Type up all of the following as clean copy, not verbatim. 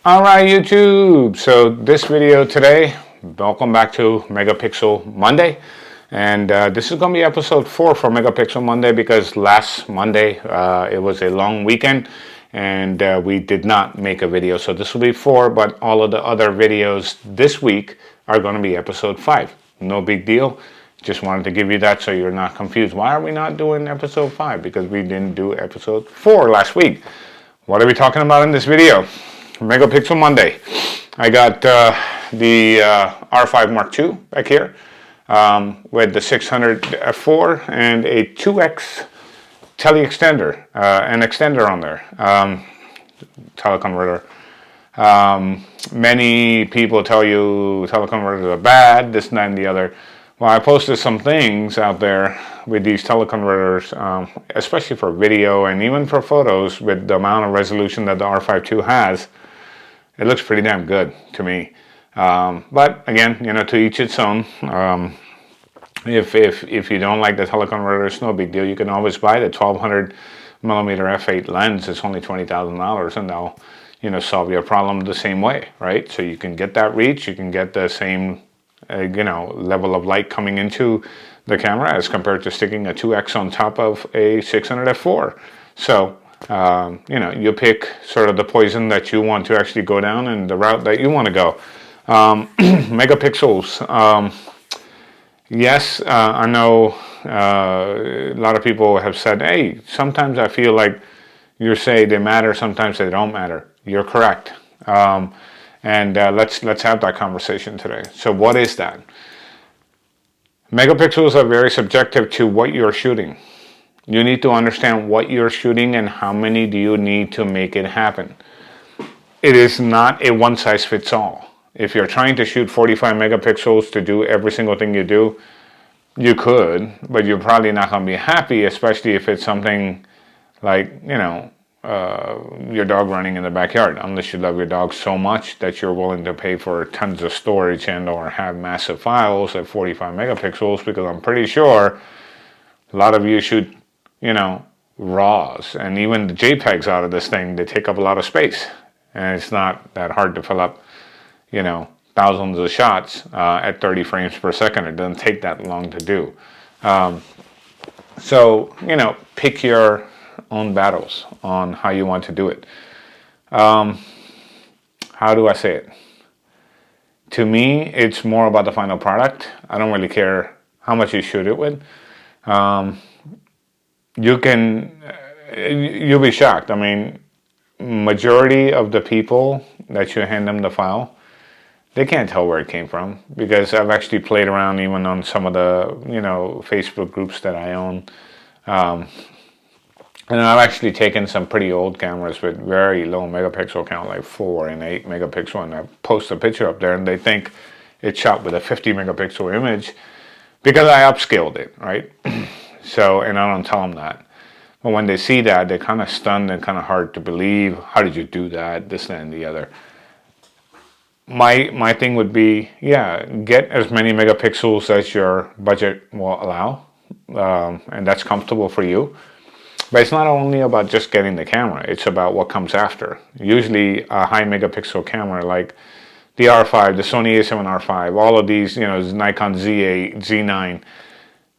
Alright YouTube, so this video today, welcome back to Megapixel Monday, and this is going to be episode 4 for Megapixel Monday because last Monday it was a long weekend and we did not make a video, so this will be 4, but all of the other videos this week are going to be episode 5. No big deal, just wanted to give you that so you're not confused. Why are we not doing episode 5? Because we didn't do episode 4 last week. What are we talking about in this video? Megapixel Monday. I got the R5 Mark II back here with the 600 f4 and a 2x tele extender, an extender on there, teleconverter. Many people tell you teleconverters are bad, this and that and the other. Well, I posted some things out there with these teleconverters, especially for video and even for photos with the amount of resolution that the R5 II has. It looks pretty damn good to me. But again, you know, to each its own. If you don't like the teleconverter, it's no big deal. You can always buy the 1200 millimeter f8 lens. It's only $20,000 and they'll, you know, solve your problem the same way, right? So you can get that reach, you can get the same, you know, level of light coming into the camera as compared to sticking a 2x on top of a 600 f4. So, you know, you pick sort of the poison that you want to actually go down and the route that you want to go. Megapixels. Yes, I know a lot of people have said, hey, sometimes I feel like you say they matter, sometimes they don't matter. You're correct. Let's have that conversation today. So what is that? Megapixels are very subjective to what you're shooting. You need to understand what you're shooting and how many do you need to make it happen. It is not a one-size-fits-all. If you're trying to shoot 45 megapixels to do every single thing you do, you could, but you're probably not going to be happy, especially if it's something like, you know, your dog running in the backyard, unless you love your dog so much that you're willing to pay for tons of storage and or have massive files at 45 megapixels, because I'm pretty sure a lot of you shoot, you know, RAWs, and even the JPEGs out of this thing, they take up a lot of space, and it's not that hard to fill up, you know, thousands of shots at 30 frames per second. It doesn't take that long to do. So, you know, pick your own battles on how you want to do it. How do I say it? To me, it's more about the final product. I don't really care how much you shoot it with. You'll be shocked. I mean, majority of the people that you hand them the file, they can't tell where it came from, because I've actually played around even on some of the, you know, Facebook groups that I own. And I've actually taken some pretty old cameras with very low megapixel count, like 4 and 8 megapixel, and I post a picture up there and they think it's shot with a 50 megapixel image because I upscaled it, right? So, and I don't tell them that. But when they see that, they're kind of stunned and kind of hard to believe. How did you do that? This, that, and the other. My thing would be, yeah, get as many megapixels as your budget will allow, and that's comfortable for you. But it's not only about just getting the camera, it's about what comes after. Usually a high megapixel camera like the R5, the Sony a7R5, all of these, you know, Nikon Z8, Z9,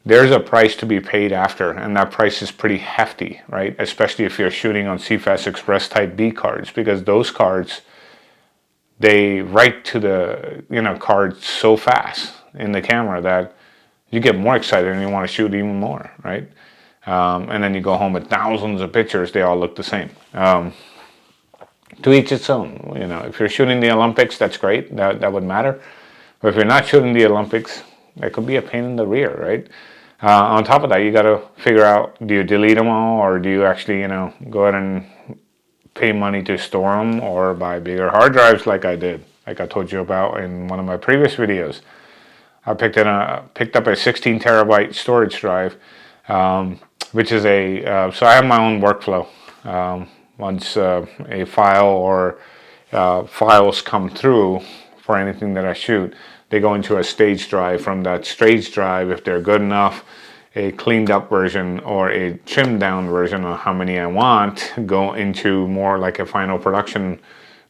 there's a price to be paid after, and that price is pretty hefty, right? Especially if you're shooting on CFast Express Type B cards, because those cards, they write to the, you know, card so fast in the camera that you get more excited and you want to shoot even more, right? And then you go home with thousands of pictures, they all look the same. To each its own, you know, if you're shooting the Olympics, that's great, that would matter. But if you're not shooting the Olympics, that could be a pain in the rear, right? On top of that, you got to figure out, do you delete them all, or do you actually, you know, go ahead and pay money to store them, or buy bigger hard drives like I did, like I told you about in one of my previous videos. I picked up a 16 terabyte storage drive, which is so I have my own workflow. Once a file or files come through for anything that I shoot, they go into a stage drive. From that stage drive, if they're good enough, a cleaned up version or a trimmed down version of how many I want go into more like a final production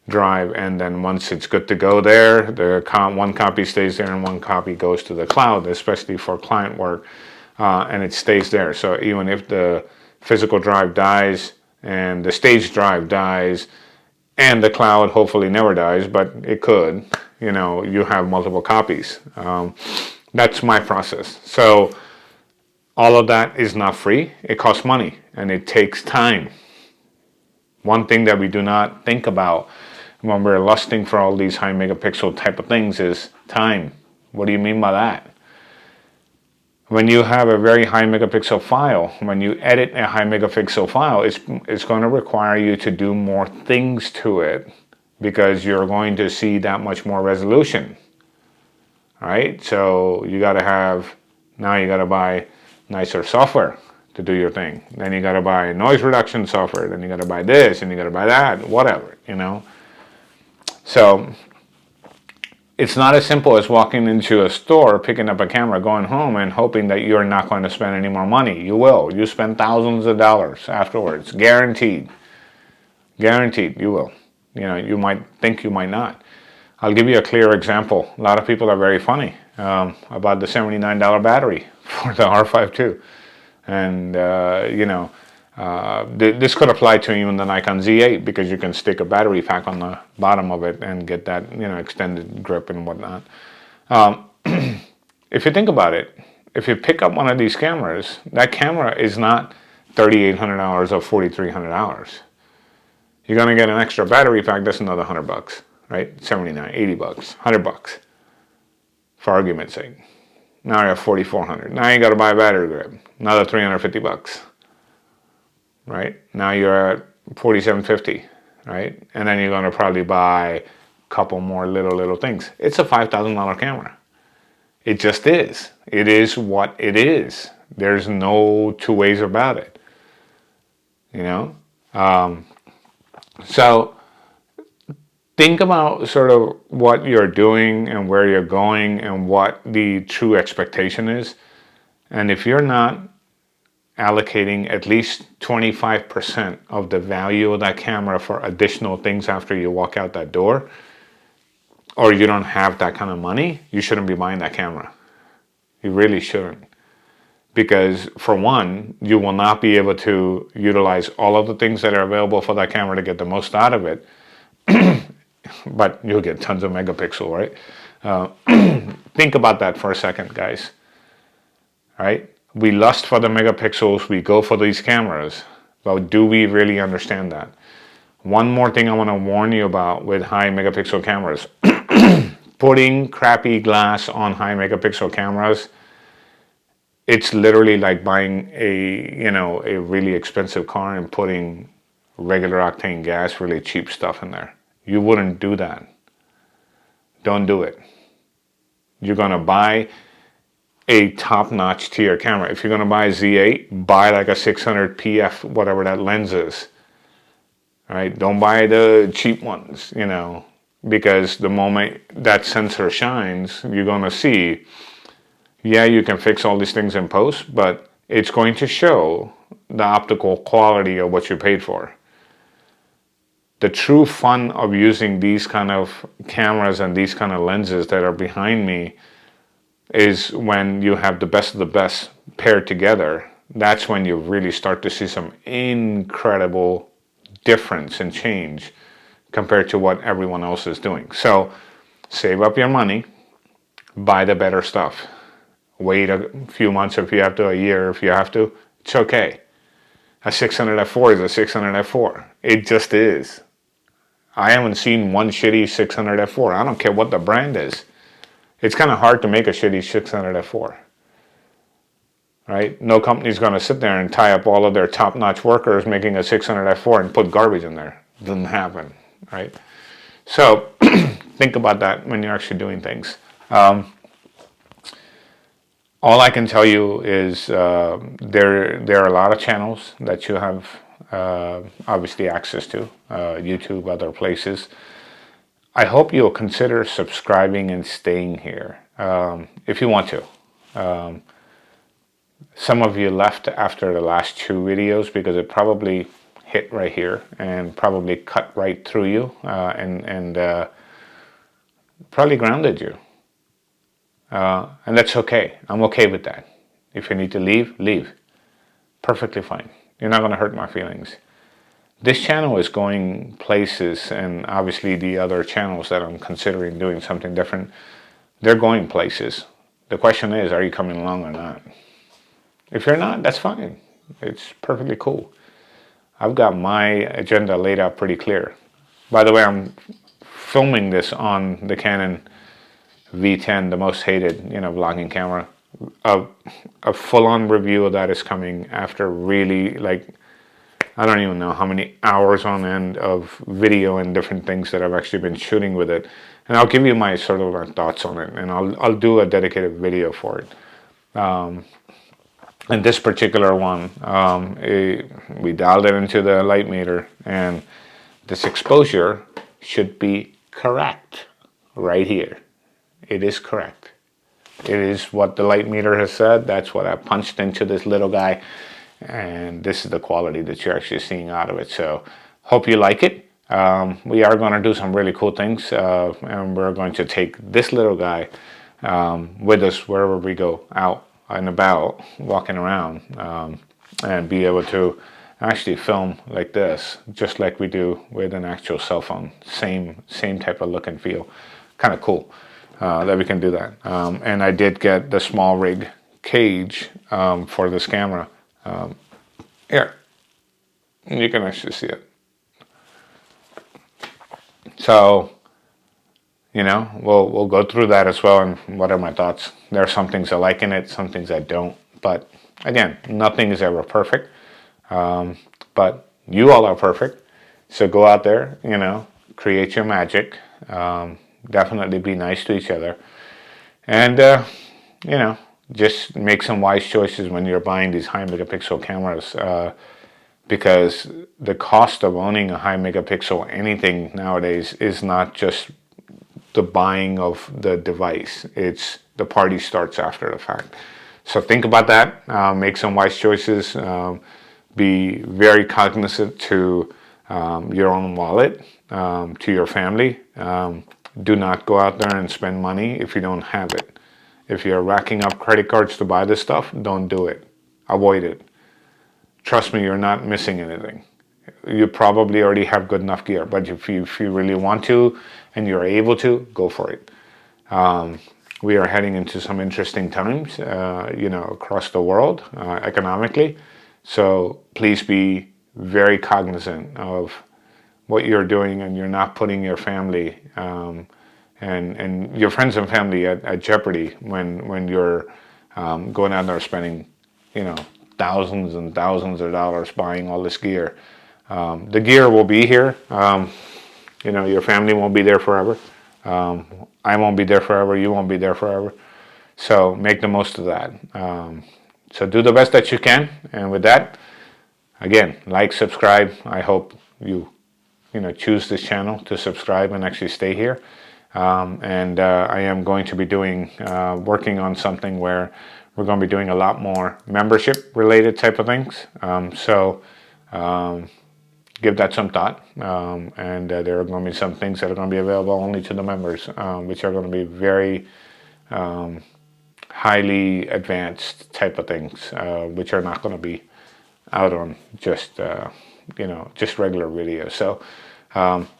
drive, and then once it's good to go there, one copy stays there and one copy goes to the cloud, especially for client work, and it stays there. So even if the physical drive dies and the stage drive dies and the cloud hopefully never dies, but it could, you have multiple copies. That's my process. So all of that is not free. It costs money and it takes time. One thing that we do not think about when we're lusting for all these high megapixel type of things is time. What do you mean by that? When you have a very high megapixel file, when you edit a high megapixel file, it's going to require you to do more things to it because you're going to see that much more resolution. All right, so you got to buy nicer software to do your thing. Then you got to buy noise reduction software. Then you got to buy this and you got to buy that, whatever, So it's not as simple as walking into a store, picking up a camera, going home, and hoping that you're not going to spend any more money. You will. You spend thousands of dollars afterwards. Guaranteed. Guaranteed you will. You might think you might not. I'll give you a clear example. A lot of people are very funny about the $79 battery for the R5 II. And, this could apply to even the Nikon Z8 because you can stick a battery pack on the bottom of it and get that, extended grip and whatnot. If you think about it, if you pick up one of these cameras, that camera is not $3,800 or $4,300. You're going to get an extra battery pack, that's another $100, right? 79, 80 bucks, 100 bucks, for argument's sake. Now you have 4,400. Now you got to buy a battery grip, another 350 bucks. Right? Now you're at 4750, right? And then you're going to probably buy a couple more little things. It's a $5,000 camera. It just is. It is what it is. There's no two ways about it. So think about sort of what you're doing and where you're going and what the true expectation is. And if you're not allocating at least 25% of the value of that camera for additional things after you walk out that door, or you don't have that kind of money, you shouldn't be buying that camera. You really shouldn't. Because for one, you will not be able to utilize all of the things that are available for that camera to get the most out of it, but you'll get tons of megapixel, right? Think about that for a second, guys. All right? We lust for the megapixels, we go for these cameras, but do we really understand that? One more thing I want to warn you about with high megapixel cameras. Putting crappy glass on high megapixel cameras, it's literally like buying a really expensive car and putting regular octane gas, really cheap stuff in there. You wouldn't do that. Don't do it. You're going to buy a top-notch tier camera. If you're going to buy a Z8, buy like a 600 PF, whatever that lens is. All right? Don't buy the cheap ones, because the moment that sensor shines, you're going to see, yeah, you can fix all these things in post, but it's going to show the optical quality of what you paid for. The true fun of using these kind of cameras and these kind of lenses that are behind me is when you have the best of the best paired together. That's when you really start to see some incredible difference and change compared to what everyone else is doing. So save up your money, buy the better stuff. Wait a few months if you have to, a year if you have to. It's okay. A 600 f4 is a 600 f4. It just is. I haven't seen one shitty 600 f4. I don't care what the brand is. It's kind of hard to make a shitty 600 f4. Right? No company's going to sit there and tie up all of their top-notch workers making a 600 f4 and put garbage in there. It doesn't happen. Right? So think about that when you're actually doing things. All I can tell you is there are a lot of channels that you have obviously access to, YouTube, other places. I hope you'll consider subscribing and staying here if you want to. Some of you left after the last two videos because it probably hit right here and probably cut right through you and probably grounded you. And that's okay. I'm okay with that. If you need to leave, leave. Perfectly fine. You're not going to hurt my feelings. This channel is going places, and obviously the other channels that I'm considering doing something different, they're going places. The question is, are you coming along or not? If you're not, that's fine. It's perfectly cool. I've got my agenda laid out pretty clear. By the way, I'm filming this on the Canon V10, the most hated, vlogging camera. A full-on review of that is coming after really, I don't even know how many hours on end of video and different things that I've actually been shooting with it. And I'll give you my sort of thoughts on it, and I'll do a dedicated video for it. And this particular one, we dialed it into the light meter, and this exposure should be correct right here. It is correct. It is what the light meter has said. That's what I punched into this little guy, and this is the quality that you're actually seeing out of it. So hope you like it. We are going to do some really cool things, and we're going to take this little guy with us wherever we go out and about, walking around, and be able to actually film like this, just like we do with an actual cell phone. Same type of look and feel. Kind of cool that we can do that. And I did get the small rig cage for this camera. Here, you can actually see it. So, we'll go through that as well, and what are my thoughts. There are some things I like in it, some things I don't. But again, nothing is ever perfect. But you all are perfect. So go out there, create your magic. Definitely be nice to each other. And, just make some wise choices when you're buying these high megapixel cameras. Because the cost of owning a high megapixel anything nowadays is not just the buying of the device. It's the party starts after the fact. So think about that. Make some wise choices. Be very cognizant to your own wallet, to your family. Do not go out there and spend money if you don't have it. If you're racking up credit cards to buy this stuff, don't do it. Avoid it. Trust me, you're not missing anything. You probably already have good enough gear, but if you really want to and you're able to, go for it. We are heading into some interesting times, across the world, economically. So please be very cognizant of what you're doing, and you're not putting your family and your friends and family at jeopardy when you're going out there spending, thousands and thousands of dollars buying all this gear. The gear will be here. Your family won't be there forever. I won't be there forever. You won't be there forever. So make the most of that. So do the best that you can. And with that, again, like, subscribe. I hope you choose this channel to subscribe and actually stay here. And I am going to be working on something where we're going to be doing a lot more membership related type of things. So give that some thought. And there are going to be some things that are going to be available only to the members, which are going to be very highly advanced type of things, which are not going to be out on just regular videos. So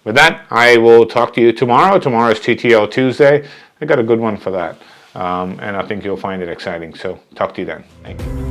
with that, I will talk to you tomorrow. Tomorrow is TTL Tuesday. I got a good one for that. And I think you'll find it exciting. So talk to you then. Thank you.